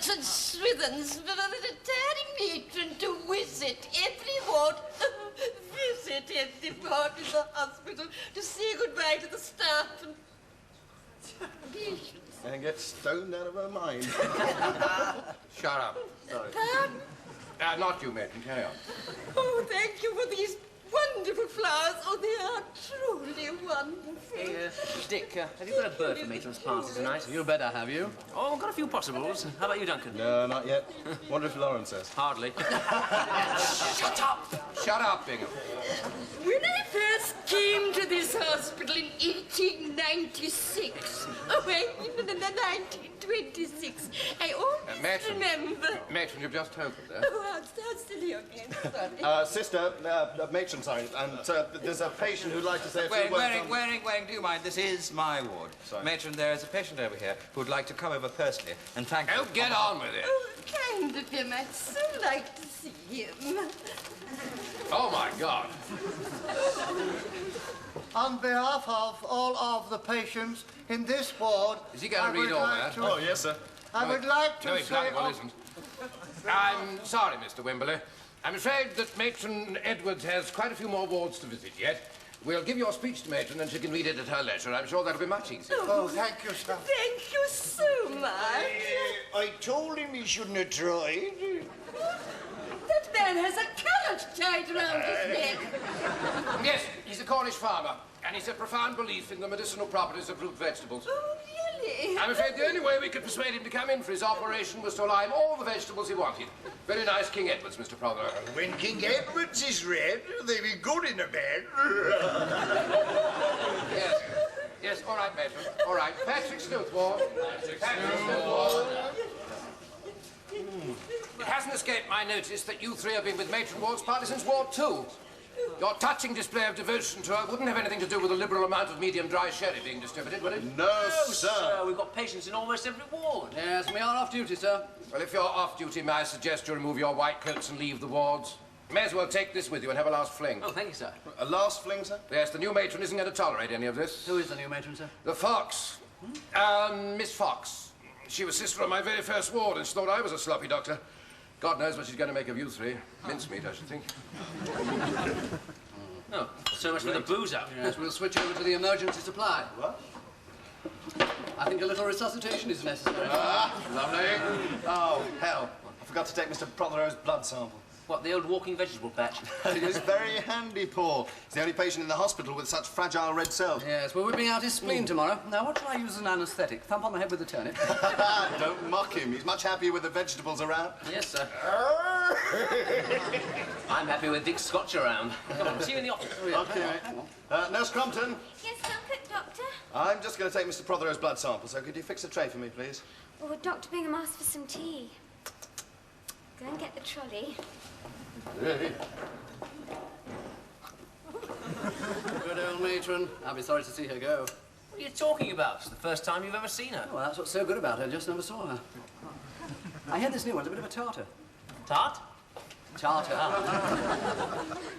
St. Swithins for the retiring matron to visit every ward. Visit every ward in the hospital to say goodbye to the staff and patients. And get stoned out of her mind. Shut up. Sorry. Pardon? Not you, matron. Carry on. Oh, thank you for these wonderful flowers. Oh, they are truly wonderful. Hey, Dick, have you got a bird for matron's party tonight? You better have you. Oh, I've got a few possibles. How about you, Duncan? No, not yet. Wonder if Lawrence has. Hardly. Shut up! Shut up, Bingham. When I first came to this hospital in 1896, oh, wait, in 1926, I always Matron. remember. Matron, you've just opened there. Oh, I'm still here again, sorry. Sister, matron, sorry, and there's a patient who'd like to say a few words. Waring, do you mind? This is my ward. Sorry. Matron, there is a patient over here who'd like to come over personally and thank you. Oh, get on with it. Oh, kind of him. I'd so like to see him. Oh, my God. On behalf of all of the patients in this ward, Is he going to read all that? Oh, yes, sir. I would like to No, he say... bloody well isn't. I'm sorry, Mr. Wimberley. I'm afraid that Matron Edwards has quite a few more wards to visit yet. We'll give your speech to Matron and she can read it at her leisure. I'm sure that'll be much easier. Oh, thank you, sir. Thank you so much. I told him he shouldn't have tried. That man has a carrot tied around his neck. Yes, he's a Cornish farmer, and he's a profound belief in the medicinal properties of root vegetables. Oh, really? I'm afraid the only way we could persuade him to come in for his operation was to allow him all the vegetables he wanted. Very nice King Edwards, Mr. Prothero. When King Edwards is red, they be good in a bed. Yes. Yes, all right, Matron. All right. Patrick Sleuthward. Patrick Sleuthward. It hasn't escaped my notice that you three have been with Matron Ward's party since Ward 2. Your touching display of devotion to her wouldn't have anything to do with a liberal amount of medium dry sherry being distributed, would it? No, sir. We've got patients in almost every ward. Yes, we are off duty, sir. Well, if you're off duty, may I suggest you remove your white coats and leave the wards? You may as well take this with you and have a last fling. Oh, thank you, sir. A last fling, sir? Yes, the new matron isn't going to tolerate any of this. Who is the new matron, sir? The Fox. Miss Fox. She was sister on my very first ward and she thought I was a sloppy doctor. God knows what she's going to make of you three. Mincemeat, I should think. Oh, so much for the booze out. Yes, we'll switch over to the emergency supply. What? I think a little resuscitation is necessary. Lovely. Oh, hell. I forgot to take Mr. Prothero's blood sample. What, the old walking vegetable patch? It is very handy, Paul. He's the only patient in the hospital with such fragile red cells. Yes, we're whipping out his spleen tomorrow. Now, what shall I use as an anaesthetic? Thump on the head with a turnip? Don't mock him. He's much happier with the vegetables around. Yes, sir. I'm happy with Dick Scotch around. Come on, see you in the office. Okay, mate. Nurse Crumpton, Yes, Doctor? I'm just going to take Mr. Prothero's blood sample, so could you fix a tray for me, please? Oh, Dr. Bingham asked for some tea. Go and get the trolley. Good old matron. I'll be sorry to see her go. What are you talking about? It's the first time you've ever seen her. Well, that's what's so good about her. Just never saw her. I hear this new one's a bit of a tartar. Tart? Tartar.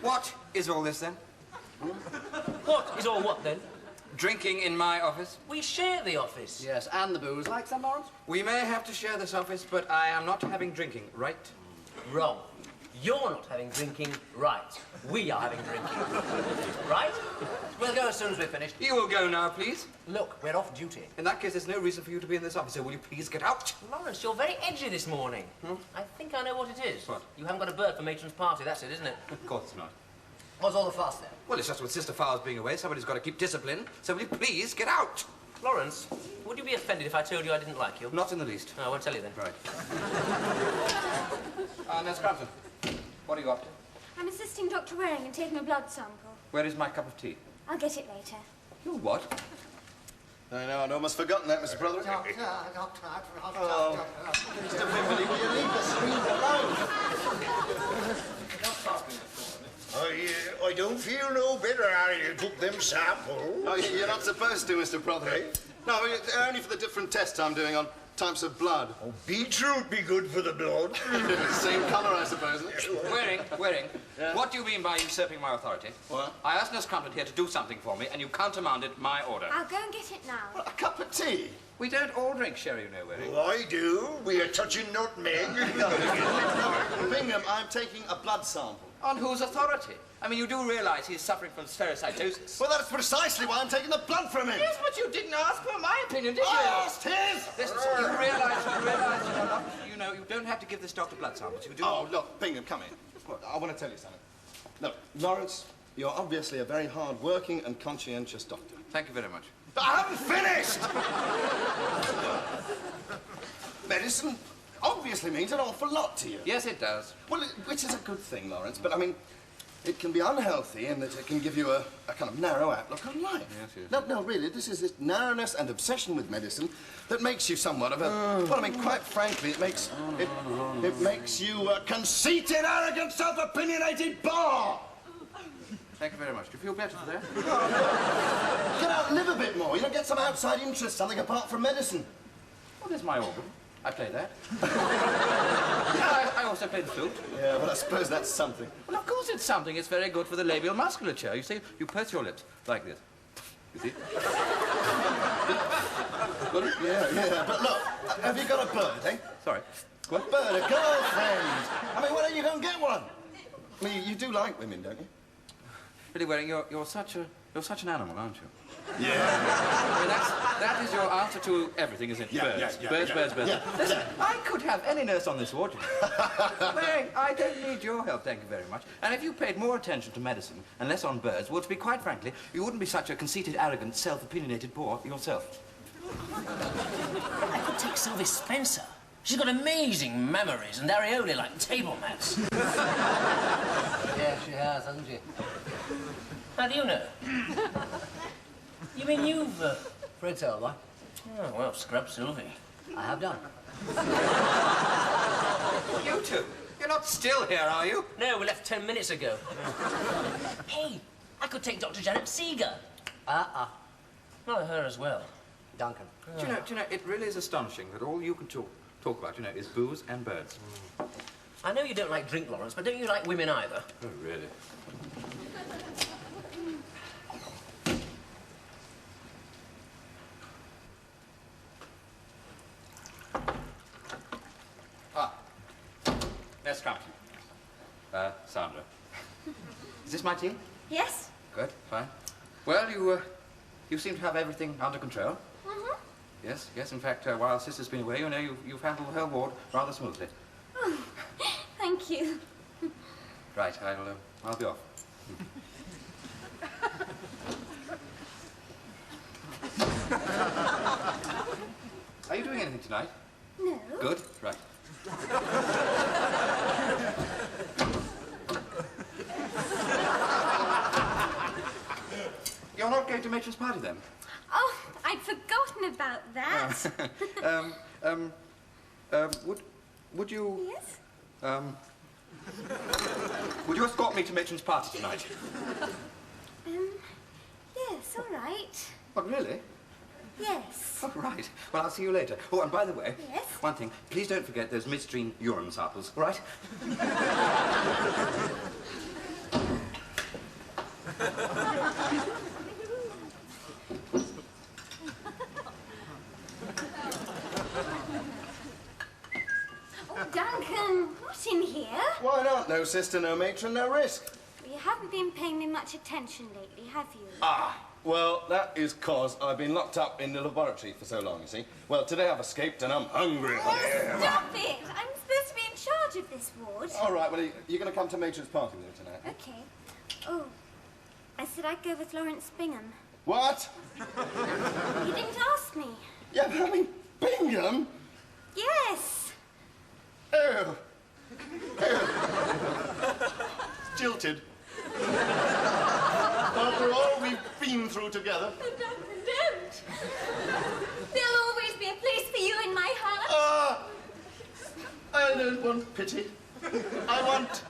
What is all this, then? What is all what, then? Drinking in my office? We share the office. Yes, and the booze. Like St. Lawrence? We may have to share this office, but I am not having drinking, right? Wrong. You're not having drinking, right. We are having drinking. Right? We'll go as soon as we're finished. You will go now, please. Look, we're off duty. In that case, there's no reason for you to be in this office, so will you please get out? Lawrence, you're very edgy this morning. I think I know what it is. What? You haven't got a bird for matron's party, that's it, isn't it? Of course not. What's all the fuss, then? Well, it's just with Sister Fowles being away, somebody's got to keep discipline, so will you please get out? Lawrence, would you be offended if I told you I didn't like you? Not in the least. No, I won't tell you then. Right. Nurse Crampton, what are you up to? I'm assisting Dr. Waring in taking a blood sample. Where is my cup of tea? I'll get it later. You what? I know, I'd almost forgotten that, Mr. Prothero. Doctor, Oh. Mr. Wimberley, will you leave the screen alone? I don't feel no better after you took them samples. Oh, you're not supposed to, Mr. Prothero. No, only for the different tests I'm doing on types of blood. Oh, beetroot be good for the blood. Same colour, I suppose. Waring, what do you mean by usurping my authority? What? I asked Nurse Crumpton here to do something for me, and you countermanded my order. I'll go and get it now. A cup of tea? We don't all drink sherry, you know, Waring. I do. We are touching nutmeg. Bingham, I'm taking a blood sample. On whose authority? I mean, you do realise he's suffering from stereocytosis. Well, that's precisely why I'm taking the blood from him. Yes, but you didn't ask for my opinion, did you? I asked his! Listen, you realise you're not, you know, you don't have to give this doctor blood samples. You do. Oh, look, Bingham, come in. Look, I want to tell you something. Look, Lawrence, you're obviously a very hard-working and conscientious doctor. Thank you very much. But I haven't finished! Medicine obviously means an awful lot to you. Yes, it does. Well, which is a good thing, Lawrence, but I mean, it can be unhealthy in that it can give you a kind of narrow outlook on life. Yes, yes. No, really, this is this narrowness and obsession with medicine that makes you somewhat of a... Well, I mean, quite frankly, it makes you a conceited, arrogant, self-opinionated bore! Thank you very much. Do you feel better today? Get out and live a bit more, you know, get some outside interest, something apart from medicine. Well, there's my organ. I play that. I also play the flute. Yeah, but I suppose that's something. Well, of course it's something. It's very good for the labial musculature. You see, you purse your lips like this. You see? Well, yeah, but look, have you got a bird, eh? Sorry. What? Bird, a girlfriend. I mean, why don't you go and get one? I mean, you do like women, don't you? Really, Waring, you're such an animal, aren't you? Yeah. I mean, that is your answer to everything, isn't it? Birds. Birds. Yeah. Listen, I could have any nurse on this ward. Waring, I don't need your help, thank you very much. And if you paid more attention to medicine and less on birds, well, to be quite frankly, you wouldn't be such a conceited, arrogant, self-opinionated bore yourself. I could take Sylvie Spencer. She's got amazing memories and areolae like table mats. Yeah, she has, hasn't she? How do you know? You mean you've... Fred so, have I? Oh, well, scrub Sylvie. I have done. You two, you're not still here, are you? No, we left 10 minutes ago. Hey, I could take Dr. Janet Seeger. Uh-uh. Well, her as well. Duncan. Do you know, it really is astonishing that all you can talk about, you know, is booze and birds. I know you don't like drink, Lawrence, but don't you like women either? Oh, really? Nurse Crampton. Sandra. Is this my tea? Yes? Good, fine. Well, you seem to have everything under control. Mm-hmm. Yes. In fact, while Sister's been away, you know, you've handled the whole ward rather smoothly. Oh, thank you. Right, I'll be off. Are you doing anything tonight? No. Good, right. You're not going to Matron's party, then? Oh, I'd forgotten about that. Would you... Yes? Would you escort me to Matron's party tonight? Yes, all right. Oh, really? Yes. Oh, right. Well, I'll see you later. Oh, and by the way... Yes? One thing. Please don't forget those midstream urine samples, all right? Oh, Duncan, what's in here? Why not? No sister, no matron, no risk. You haven't been paying me much attention lately, have you? Well, that is 'cause I've been locked up in the laboratory for so long, you see. Well, today I've escaped and I'm hungry. Oh, stop it! I'm supposed to be in charge of this ward. All right, well, you're going to come to matron's party with me tonight? Okay. Oh, I said I'd go with Lawrence Bingham. What? You didn't ask me. Yeah, but I mean, Bingham? Yes. Oh. Jilted. After all we've been through together. Oh, Duncan, don't. There'll always be a place for you in my heart. I don't want pity. I want...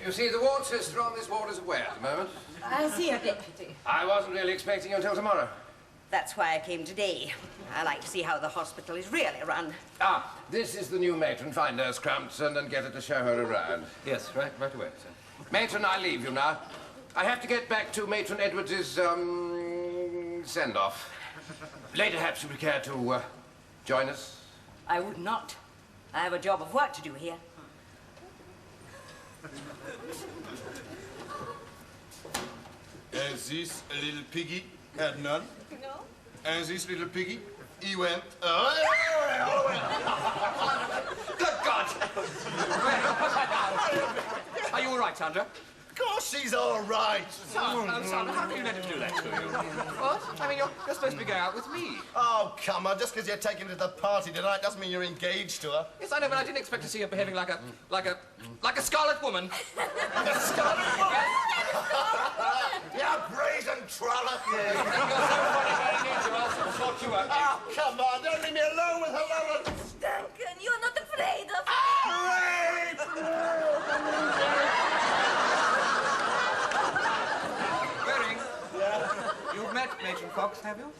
You see, the ward sister on this ward is away at the moment. I see a deputy. I wasn't really expecting you until tomorrow. That's why I came today. I like to see how the hospital is really run. Ah, this is the new matron. Find Nurse Crampton and get her to show her around. Yes, right away, sir. Matron, I leave you now. I have to get back to Matron Edwards's, send-off. Later, perhaps you would care to, join us? I would not. I have a job of work to do here. And this little piggy had none. No? And this little piggy, he went, Good God! Are you all right, Sandra? Of course she's all right. Sandra, how can you let him do that to you? What? I mean, you're supposed to be going out with me. Oh, come on. Just because you're taken to the party tonight doesn't mean you're engaged to her. Yes, I know, but I didn't expect to see her behaving like a scarlet woman. A scarlet woman? You brazen troller. You're so funny when I need you. I'll sort you out. Oh, come on. Don't leave me alone with her, Lola. Duncan, you're not afraid of... Waring, you've met Matron Fox, have you?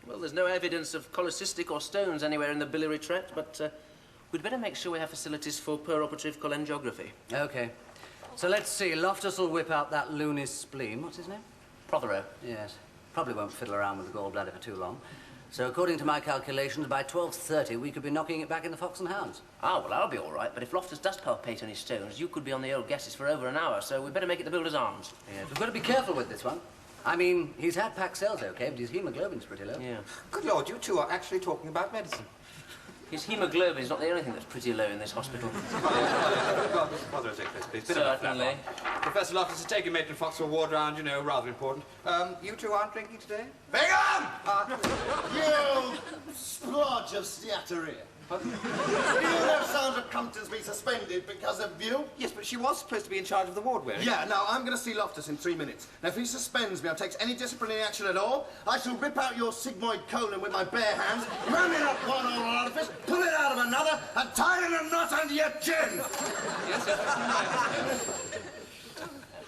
Well, there's no evidence of cholecystic or stones anywhere in the biliary tract, but we'd better make sure we have facilities for per-operative cholangiography. OK. So let's see. Loftus will whip out that loony spleen. What's his name? Prothero. Yes. Probably won't fiddle around with the gallbladder for too long. So according to my calculations, by 12:30 we could be knocking it back in the Fox and Hounds. Ah, well, I'll be all right, but if Loftus does palpate any stones, you could be on the old gases for over an hour, so we'd better make it the Builder's Arms. Yes. We've got to be careful with this one. I mean, he's had packed cells, OK, but his hemoglobin's pretty low. Yeah. Good Lord, you two are actually talking about medicine. His hemoglobin is not the only thing that's pretty low in this hospital. Mr. Prothero, take this, please. Certainly. Professor Loftus is taking Matron Fox for a ward round, you know, rather important. You two aren't drinking today? Bingham! You splodge of steatorrhea. You know Sandra Crumpton's been suspended because of you? Yes, but she was supposed to be in charge of the ward, Waring. Yeah, now I'm going to see Loftus in 3 minutes. Now, if he suspends me or takes any disciplinary action at all, I shall rip out your sigmoid colon with my bare hands, ram it up one old orifice, pull it out of another, and tie it in a knot under your chin. Yes,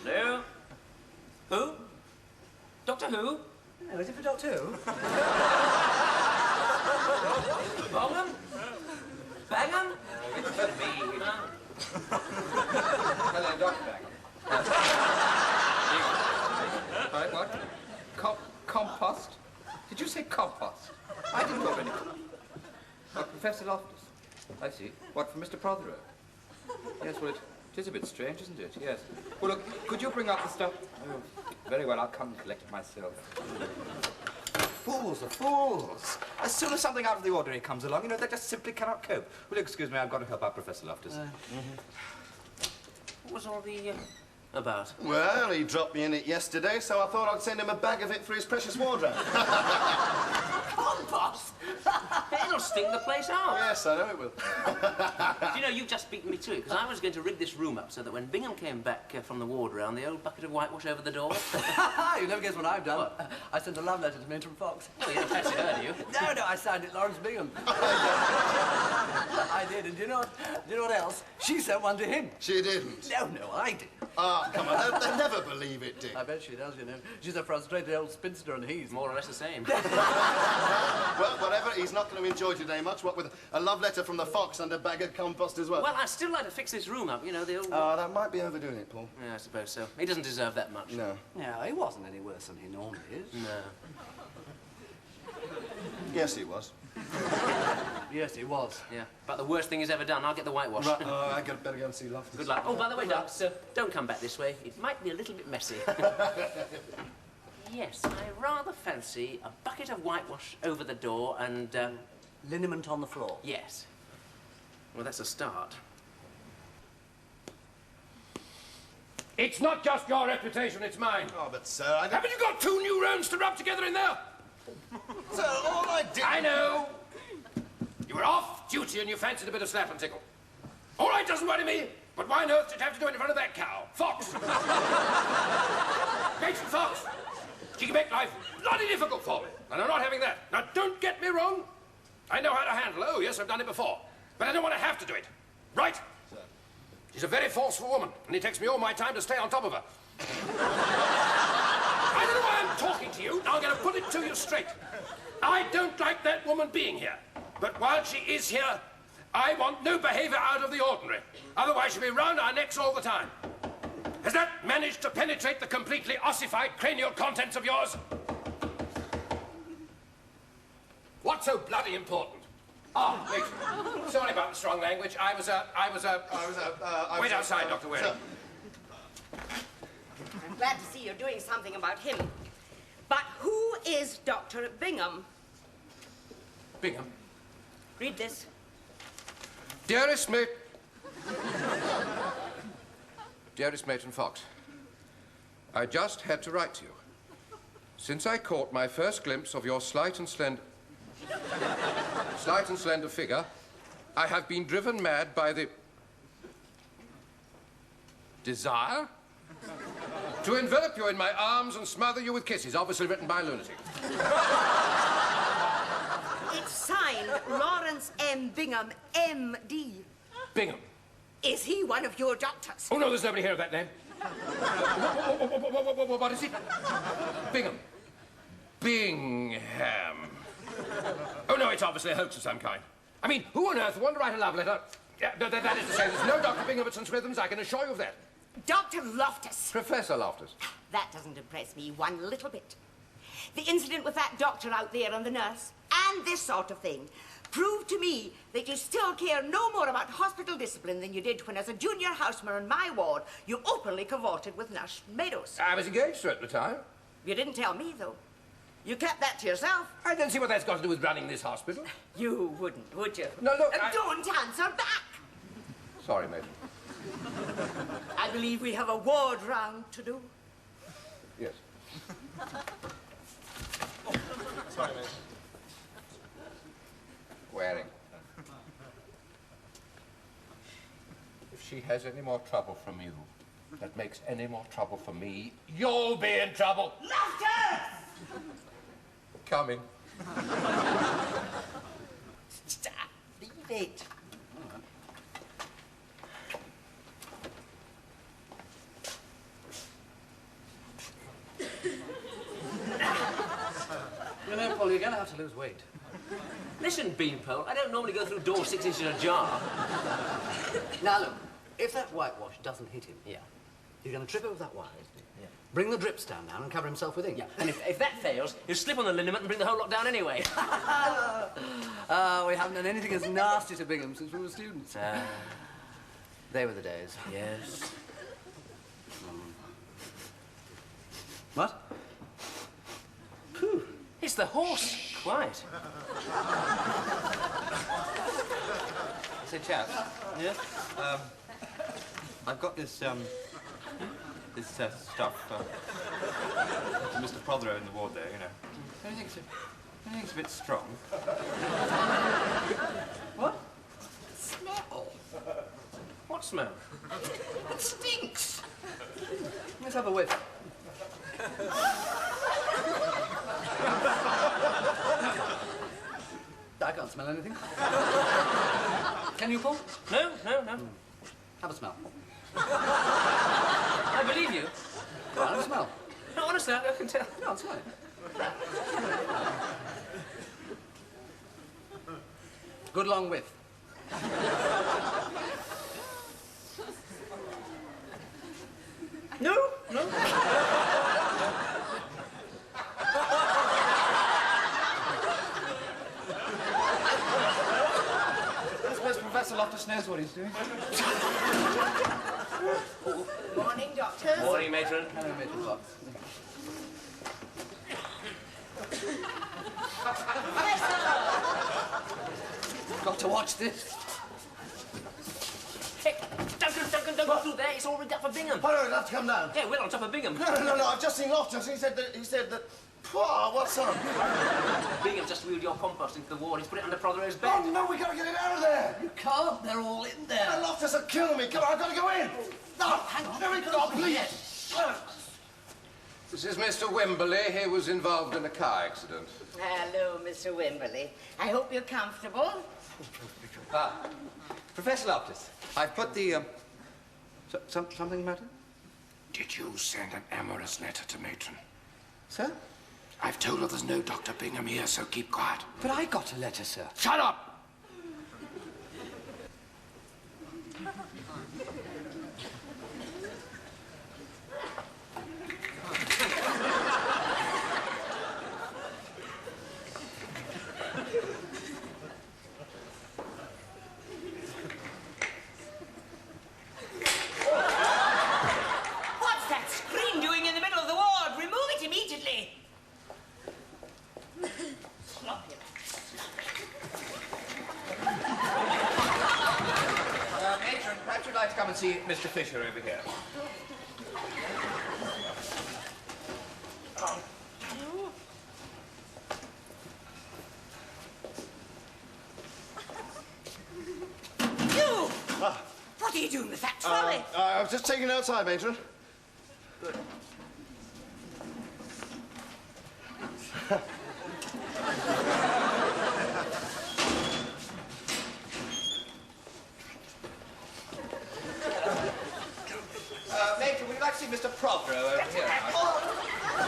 Hello? Who? Doctor Who? Oh, is it for Doctor Who? Bongham? Bangham? Hello, Dr. Bangham. Right, what? Compost? Did you say compost? I didn't already. What, Professor Loftus? I see. What, for Mr. Prothero? Yes, well, it is a bit strange, isn't it? Yes. Well, look, could you bring up the stuff? Oh, very well, I'll come and collect it myself. Fools are fools. As soon as something out of the ordinary comes along, you know, they just simply cannot cope. Will you excuse me, I've got to help out Professor Loftus. What was all the, about? Well, he dropped me in it yesterday, so I thought I'd send him a bag of it for his precious wardrobe. Compost? It'll sting the place out. Yes, I know it will. Do you know, you've just beaten me to it, because I was going to rig this room up so that when Bingham came back from the ward round, the old bucket of whitewash over the door. You never guess what I've done. What? I sent a love letter to Matron Fox. Oh, you don't fancy her, do you? No, I signed it Lawrence Bingham. I did, and do you know what else? She sent one to him. She didn't? No, I did. Ah, come on, they'll never believe it, Dick. I bet she does, you know. She's a frustrated old spinster, and he's... More or less the same. Well, whatever, he's not going to enjoy today much, what with a love letter from the Fox and a bag of compost as well. Well, I'd still like to fix this room up, you know, the old... Oh, that might be overdoing it, Paul. Yeah, I suppose so. He doesn't deserve that much. No. No, he wasn't any worse than he normally is. No. Yes, he was. Yes, he was. Yeah, but the worst thing he's ever done. I'll get the whitewash. Right, I better go and see Loftus. Good luck. Oh, by the way, Doc, don't come back this way. It might be a little bit messy. Yes, I rather fancy a bucket of whitewash over the door and, Liniment on the floor. Yes. Well, that's a start. It's not just your reputation, it's mine. Oh, but, sir, Haven't you got 2 new rounds to rub together in there? Sir, all I did... I know. You were off duty and you fancied a bit of slap and tickle. All right, doesn't worry me, but why on earth did you have to do it in front of that cow? Fox! Matron Fox! She can make life bloody difficult for me, and I'm not having that. Now, don't get me wrong. I know how to handle her. Oh, yes, I've done it before. But I don't want to have to do it. Right? Sir. She's a very forceful woman, and it takes me all my time to stay on top of her. I don't know why I'm talking to you. Now I'm going to put it to you straight. I don't like that woman being here. But while she is here, I want no behavior out of the ordinary. Otherwise, she'll be round our necks all the time. Has that managed to penetrate the completely ossified cranial contents of yours? What's so bloody important? Oh, wait. Sorry about the strong language. Wait outside, Dr. Waring. I'm glad to see you're doing something about him. But who is Dr. Bingham? Bingham? Read this. Dearest Matron Fox, I just had to write to you. Since I caught my first glimpse of your slight and slender figure, I have been driven mad by the desire to envelop you in my arms and smother you with kisses, obviously written by a lunatic. It's signed Lawrence M. Bingham, M.D. Bingham. Is he one of your doctors? Oh, no, there's nobody here of that name. What is it? Bingham. Bingham. Oh, no, it's obviously a hoax of some kind. I mean, who on earth would want to write a love letter? Yeah, that is to say, there's no Dr. Bingham at St. Swithin's, I can assure you of that. Dr. Loftus. Professor Loftus. That doesn't impress me one little bit. The incident with that doctor out there and the nurse, and this sort of thing, proved to me that you still care no more about hospital discipline than you did when, as a junior houseman in my ward, you openly cavorted with Nurse Meadows. I was engaged to her at the time. You didn't tell me, though. You kept that to yourself. I don't see what that's got to do with running this hospital. You wouldn't, would you? No, look, Don't answer back! Sorry, Matron. I believe we have a ward round to do. Yes. Sorry, mate. Waring. If she has any more trouble from you, that makes any more trouble for me, you'll be in trouble. Laughter! Coming. Stop. Leave it. You know, Paul, you're going to have to lose weight. Listen, Beanpole, I don't normally go through doors 6 inches ajar. Now, look, if that whitewash doesn't hit him, he's going to trip over that wire, isn't he? Yeah. Bring the drip stand down and cover himself with ink. Yeah, and if that fails, he'll slip on the liniment and bring the whole lot down anyway. We haven't done anything as nasty to Bingham since we were students. They were the days. Yes. What? Phew. It's the horse. Quite. Say, chaps. Yeah? I've got this stuff Mr. Prothero in the ward there, you know. Don't you think it's a bit strong? What? Smell. What smell? It stinks. Let's have a whiff. I can't smell anything. Can you, Paul? No. Have a smell. I believe you. Go on, have a smell. No, honestly, I can tell. No, it's fine. Good long whiff. No. I suppose Professor Loftus knows what he's doing. Morning, doctors. Morning, Matron. Hello, Matron Fox. Got to watch this. Hey, Duncan, don't go through there. It's all rigged up for Bingham. Oh, no, he'll have to come down. Yeah, we're on top of Bingham. No, I've just seen Loftus. He said that... Pwah, what's up? Bingham just wheeled your compost into the ward. He's put it under Prothero's bed. Oh, no, we gotta get it out of there. You can't. They're all in there. The Loftus will kill me. Come on, I've got to go in. No, hang on. No, we can... Oh, please. This is Mr. Wimberley. He was involved in a car accident. Hello, Mr. Wimberley. I hope you're comfortable. Professor Loftus, I've put the, something the matter? Did you send an amorous letter to Matron? Sir? I've told her there's no Dr. Bingham here, so keep quiet. But I got a letter, sir. Shut up! What's that screen doing in the middle of the ward? Remove it immediately. Sloppy. Matron, perhaps you'd like to come and see Mr. Fisher over here. You! What are you doing with that trolley? I was just taking it outside, Matron. Good. Matron, would you like to see Mr. Prothero over here?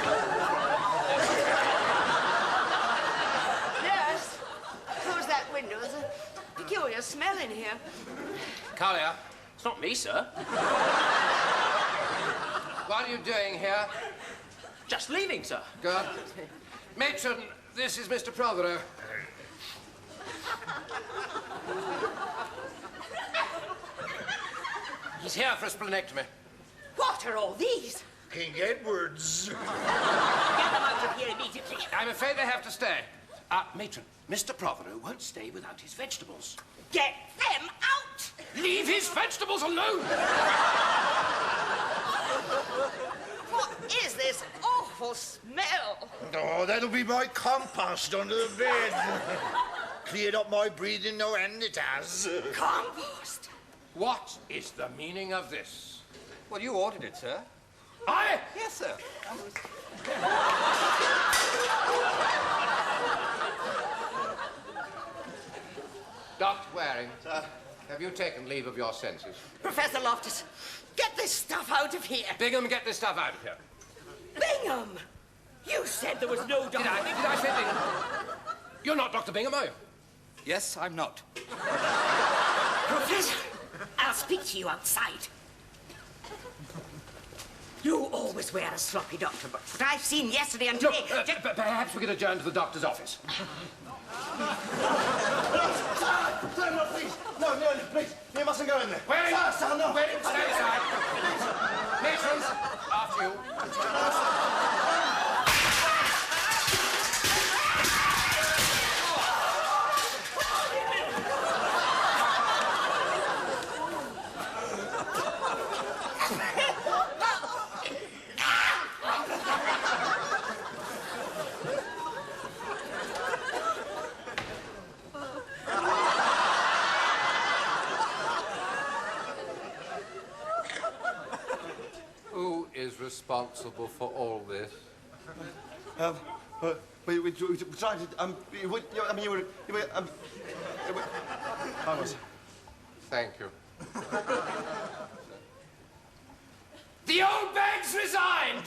Nurse, close that window. There's a peculiar smell in here. Collier, It's not me, sir. what are you doing here? Just leaving, sir. Good. Matron, this is Mr. Prothero. He's here for a splenectomy. What are all these? King Edwards. Get them out of here immediately. I'm afraid they have to stay. Matron, Mr. Prothero won't stay without his vegetables. Get them out! Leave his vegetables alone! What is this awful smell? Oh, that'll be my compost under the bed. Cleared up my breathing, no end it has. Compost? What is the meaning of this? Well, you ordered it, sir. I? Yes, sir. Dr. Waring, have you taken leave of your senses? Professor Loftus, get this stuff out of here. Bingham, get this stuff out of here. Bingham! You said there was no doctor. Did I say Bingham? You're not Dr. Bingham, are you? Yes, I'm not. Professor, I'll speak to you outside. You always wear a sloppy doctor, but what I've seen yesterday and today... Perhaps we could adjourn to the doctor's office. Sir, no, please. No, please. You mustn't go in there. Waring! Sir, no. Waring, stand aside. Matrons, after you. Who is responsible for all this? We tried to, I was. Thank you. The old bag's resigned!